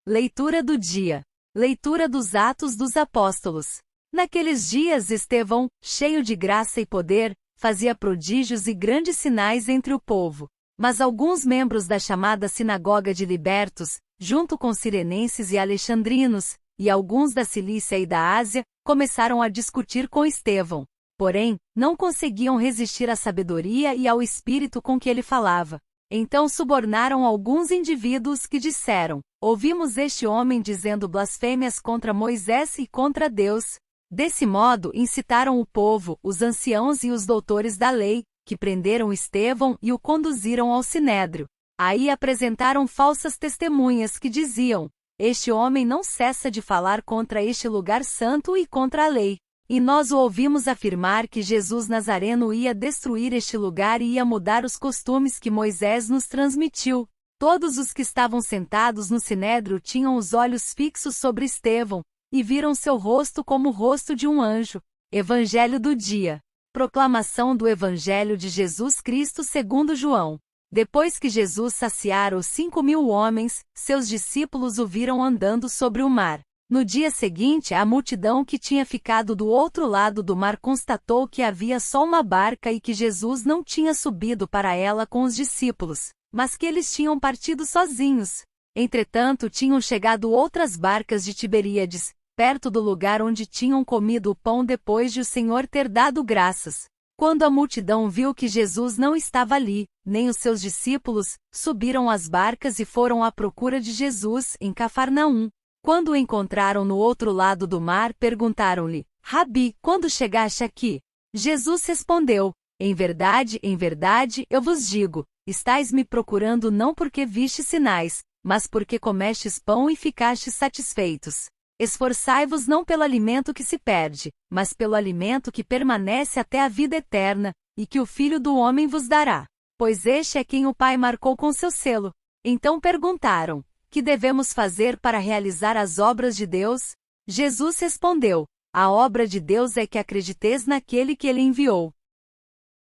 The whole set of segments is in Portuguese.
Leitura do dia. Leitura dos Atos dos Apóstolos. Naqueles dias Estevão, cheio de graça e poder, fazia prodígios e grandes sinais entre o povo. Mas alguns membros da chamada Sinagoga de Libertos, junto com cirenenses e alexandrinos, e alguns da Cilícia e da Ásia, começaram a discutir com Estevão. Porém, não conseguiam resistir à sabedoria e ao espírito com que ele falava. Então subornaram alguns indivíduos que disseram: ouvimos este homem dizendo blasfêmias contra Moisés e contra Deus. Desse modo incitaram o povo, os anciãos e os doutores da lei, que prenderam Estevão e o conduziram ao sinédrio. Aí apresentaram falsas testemunhas que diziam: este homem não cessa de falar contra este lugar santo e contra a lei. E nós o ouvimos afirmar que Jesus Nazareno ia destruir este lugar e ia mudar os costumes que Moisés nos transmitiu. Todos os que estavam sentados no sinédrio tinham os olhos fixos sobre Estevão, e viram seu rosto como o rosto de um anjo. Evangelho do dia. Proclamação do Evangelho de Jesus Cristo segundo João. Depois que Jesus saciara os 5.000 homens, seus discípulos o viram andando sobre o mar. No dia seguinte, a multidão que tinha ficado do outro lado do mar constatou que havia só uma barca e que Jesus não tinha subido para ela com os discípulos, mas que eles tinham partido sozinhos. Entretanto, tinham chegado outras barcas de Tiberíades, perto do lugar onde tinham comido o pão depois de o Senhor ter dado graças. Quando a multidão viu que Jesus não estava ali, nem os seus discípulos, subiram às barcas e foram à procura de Jesus em Cafarnaum. Quando o encontraram no outro lado do mar, perguntaram-lhe: Rabi, quando chegaste aqui? Jesus respondeu: em verdade, eu vos digo, estais me procurando não porque vistes sinais, mas porque comestes pão e ficastes satisfeitos. Esforçai-vos não pelo alimento que se perde, mas pelo alimento que permanece até a vida eterna, e que o Filho do Homem vos dará. Pois este é quem o Pai marcou com seu selo. Então perguntaram: que devemos fazer para realizar as obras de Deus? Jesus respondeu: a obra de Deus é que acrediteis naquele que ele enviou.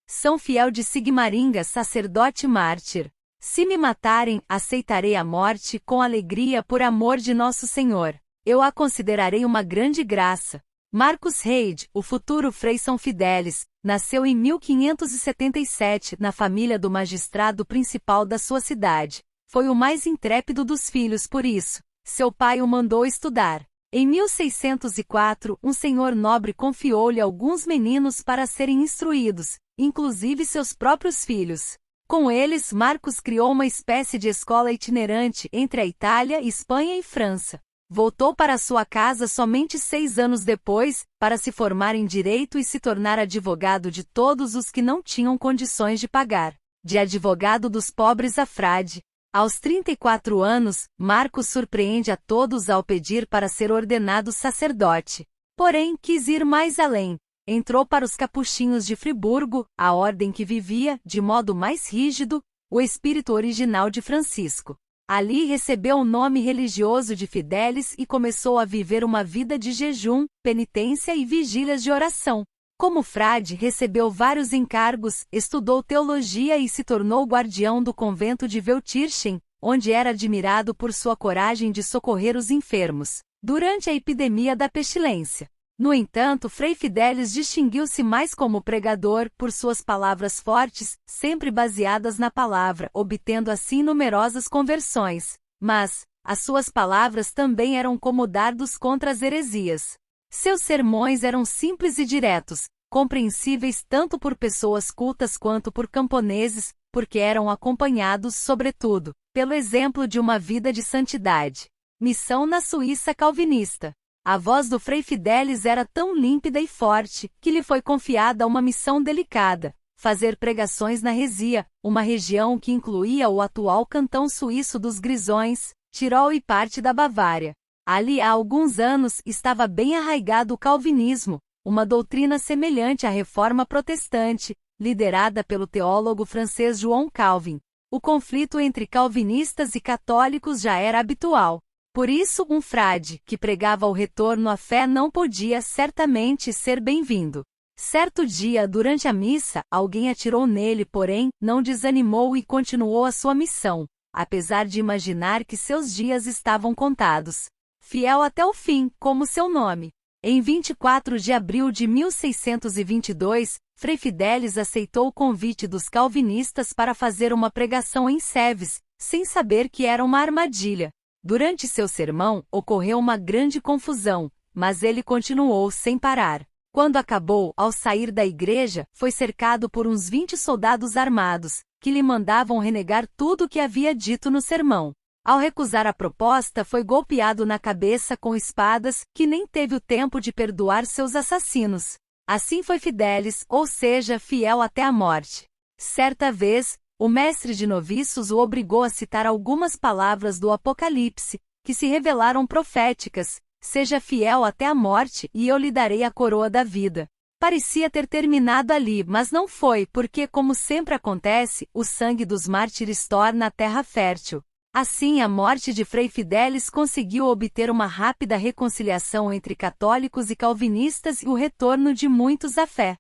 São Fiel de Sigmaringa, sacerdote mártir. Se me matarem, aceitarei a morte com alegria por amor de nosso Senhor. Eu a considerarei uma grande graça. Marcos Reid, o futuro Frei São Fidélis, nasceu em 1577 na família do magistrado principal da sua cidade. Foi o mais intrépido dos filhos por isso. Seu pai o mandou estudar. Em 1604, um senhor nobre confiou-lhe alguns meninos para serem instruídos, inclusive seus próprios filhos. Com eles, Marcos criou uma espécie de escola itinerante entre a Itália, Espanha e França. Voltou para sua casa somente 6 anos depois, para se formar em direito e se tornar advogado de todos os que não tinham condições de pagar. De advogado dos pobres a frade. Aos 34 anos, Marcos surpreende a todos ao pedir para ser ordenado sacerdote. Porém, quis ir mais além. Entrou para os capuchinhos de Friburgo, a ordem que vivia, de modo mais rígido, o espírito original de Francisco. Ali recebeu o nome religioso de Fidélis e começou a viver uma vida de jejum, penitência e vigílias de oração. Como frade, recebeu vários encargos, estudou teologia e se tornou guardião do convento de Weltkirchen, onde era admirado por sua coragem de socorrer os enfermos, durante a epidemia da pestilência. No entanto, Frei Fidélis distinguiu-se mais como pregador, por suas palavras fortes, sempre baseadas na palavra, obtendo assim numerosas conversões. Mas, as suas palavras também eram como dardos contra as heresias. Seus sermões eram simples e diretos, compreensíveis tanto por pessoas cultas quanto por camponeses, porque eram acompanhados, sobretudo, pelo exemplo de uma vida de santidade. Missão na Suíça calvinista. A voz do Frei Fidélis era tão límpida e forte, que lhe foi confiada uma missão delicada: fazer pregações na Resia, uma região que incluía o atual cantão suíço dos Grisões, Tirol e parte da Bavária. Ali há alguns anos estava bem arraigado o calvinismo, uma doutrina semelhante à reforma protestante, liderada pelo teólogo francês João Calvin. O conflito entre calvinistas e católicos já era habitual. Por isso, um frade, que pregava o retorno à fé não podia certamente ser bem-vindo. Certo dia, durante a missa, alguém atirou nele, porém, não desanimou e continuou a sua missão. apesar de imaginar que seus dias estavam contados. Fiel até o fim, como seu nome. Em 24 de abril de 1622, Frei Fidelis aceitou o convite dos calvinistas para fazer uma pregação em Sévise, sem saber que era uma armadilha. Durante seu sermão, ocorreu uma grande confusão, mas ele continuou sem parar. Quando acabou, ao sair da igreja, foi cercado por uns 20 soldados armados, que lhe mandavam renegar tudo o que havia dito no sermão. Ao recusar a proposta, foi golpeado na cabeça com espadas, que nem teve o tempo de perdoar seus assassinos. Assim foi Fidelis, ou seja, fiel até a morte. Certa vez, o mestre de noviços o obrigou a citar algumas palavras do Apocalipse, que se revelaram proféticas: seja fiel até a morte e eu lhe darei a coroa da vida. Parecia ter terminado ali, mas não foi, porque, como sempre acontece, o sangue dos mártires torna a terra fértil. Assim, a morte de Frei Fidelis conseguiu obter uma rápida reconciliação entre católicos e calvinistas e o retorno de muitos à fé.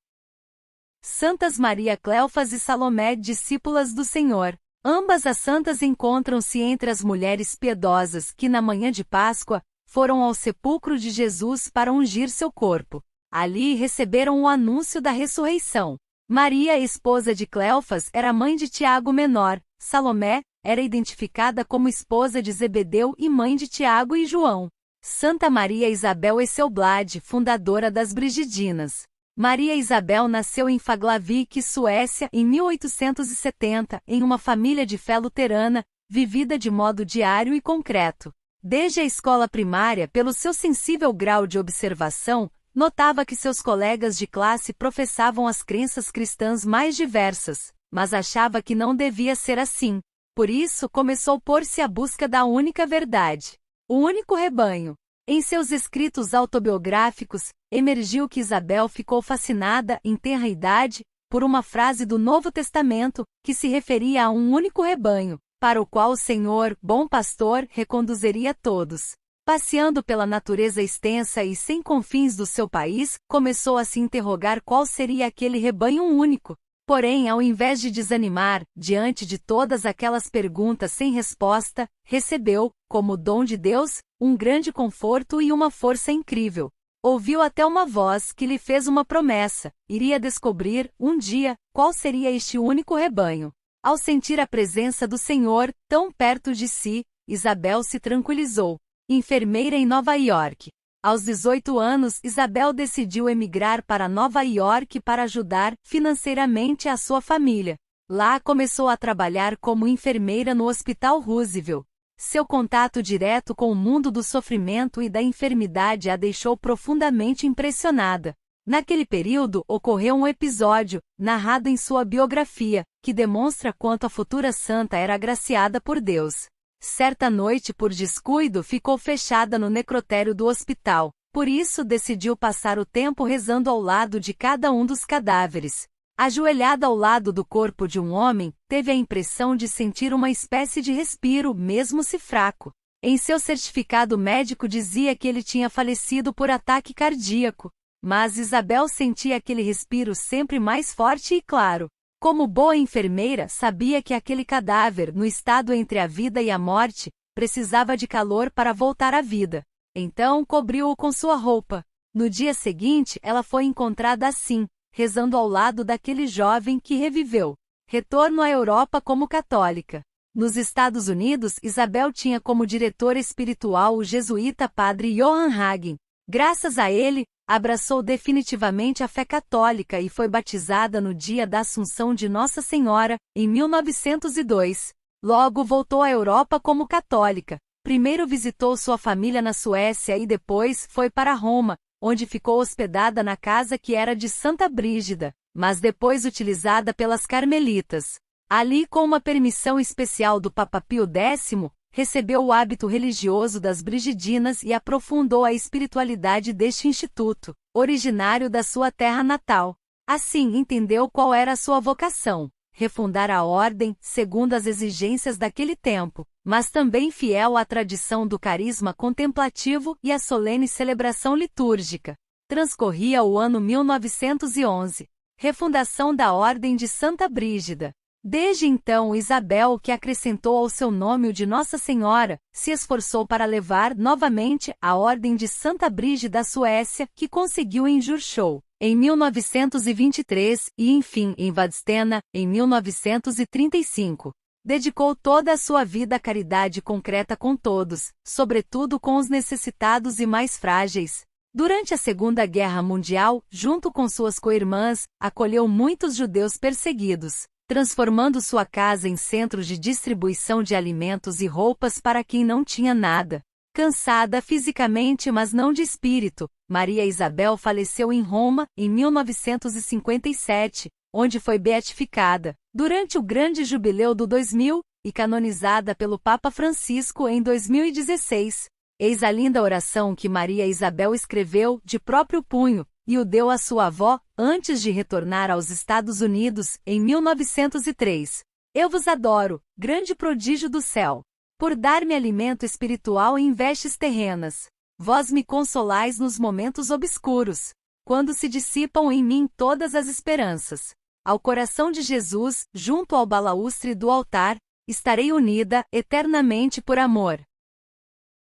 Santas Maria Cleofas e Salomé, discípulas do Senhor. Ambas as santas encontram-se entre as mulheres piedosas que, na manhã de Páscoa, foram ao sepulcro de Jesus para ungir seu corpo. Ali receberam o anúncio da ressurreição. Maria, esposa de Cleofas, era mãe de Tiago Menor. Salomé era identificada como esposa de Zebedeu e mãe de Tiago e João. Santa Maria Isabel Esselblad, fundadora das Brigidinas. Maria Isabel nasceu em Faglavik, Suécia, em 1870, em uma família de fé luterana, vivida de modo diário e concreto. Desde a escola primária, pelo seu sensível grau de observação, notava que seus colegas de classe professavam as crenças cristãs mais diversas, mas achava que não devia ser assim. Por isso, começou a pôr-se à busca da única verdade, o único rebanho. Em seus escritos autobiográficos, emergiu que Isabel ficou fascinada, em tenra idade, por uma frase do Novo Testamento, que se referia a um único rebanho, para o qual o Senhor, bom pastor, reconduziria todos. Passeando pela natureza extensa e sem confins do seu país, começou a se interrogar qual seria aquele rebanho único. Porém, ao invés de desanimar, diante de todas aquelas perguntas sem resposta, recebeu, como dom de Deus, um grande conforto e uma força incrível. Ouviu até uma voz que lhe fez uma promessa: iria descobrir, um dia, qual seria este único rebanho. Ao sentir a presença do Senhor, tão perto de si, Isabel se tranquilizou. Enfermeira em Nova York. Aos 18 anos, Isabel decidiu emigrar para Nova York para ajudar financeiramente a sua família. Lá começou a trabalhar como enfermeira no Hospital Roosevelt. Seu contato direto com o mundo do sofrimento e da enfermidade a deixou profundamente impressionada. Naquele período, ocorreu um episódio, narrado em sua biografia, que demonstra quanto a futura santa era agraciada por Deus. Certa noite, por descuido, ficou fechada no necrotério do hospital. Por isso, decidiu passar o tempo rezando ao lado de cada um dos cadáveres. Ajoelhada ao lado do corpo de um homem, teve a impressão de sentir uma espécie de respiro, mesmo se fraco. Em seu certificado médico dizia que ele tinha falecido por ataque cardíaco. Mas Isabel sentia aquele respiro sempre mais forte e claro. Como boa enfermeira, sabia que aquele cadáver, no estado entre a vida e a morte, precisava de calor para voltar à vida. Então, cobriu-o com sua roupa. No dia seguinte, ela foi encontrada assim, rezando ao lado daquele jovem que reviveu. Retorno à Europa como católica. Nos Estados Unidos, Isabel tinha como diretor espiritual o jesuíta padre Johann Hagen. Graças a ele, abraçou definitivamente a fé católica e foi batizada no dia da Assunção de Nossa Senhora, em 1902. Logo voltou à Europa como católica. Primeiro visitou sua família na Suécia e depois foi para Roma, onde ficou hospedada na casa que era de Santa Brígida, mas depois utilizada pelas carmelitas. Ali, com uma permissão especial do Papa Pio X, recebeu o hábito religioso das Brigidinas e aprofundou a espiritualidade deste instituto, originário da sua terra natal. Assim, entendeu qual era a sua vocação: refundar a ordem, segundo as exigências daquele tempo, mas também fiel à tradição do carisma contemplativo e à solene celebração litúrgica. Transcorria o ano 1911. Refundação da Ordem de Santa Brígida. Desde então Isabel, que acrescentou ao seu nome o de Nossa Senhora, se esforçou para levar novamente a Ordem de Santa Brígida da Suécia, que conseguiu em Jurchow, em 1923, e enfim em Vadstena, em 1935. Dedicou toda a sua vida à caridade concreta com todos, sobretudo com os necessitados e mais frágeis. Durante a Segunda Guerra Mundial, junto com suas co-irmãs, acolheu muitos judeus perseguidos, transformando sua casa em centro de distribuição de alimentos e roupas para quem não tinha nada. Cansada fisicamente, mas não de espírito, Maria Isabel faleceu em Roma, em 1957, onde foi beatificada, durante o grande jubileu do 2000, e canonizada pelo Papa Francisco em 2016. Eis a linda oração que Maria Isabel escreveu, de próprio punho, e o deu à sua avó, antes de retornar aos Estados Unidos, em 1903. Eu vos adoro, grande prodígio do céu, por dar-me alimento espiritual em vestes terrenas. Vós me consolais nos momentos obscuros, quando se dissipam em mim todas as esperanças. Ao coração de Jesus, junto ao balaústre do altar, estarei unida, eternamente por amor.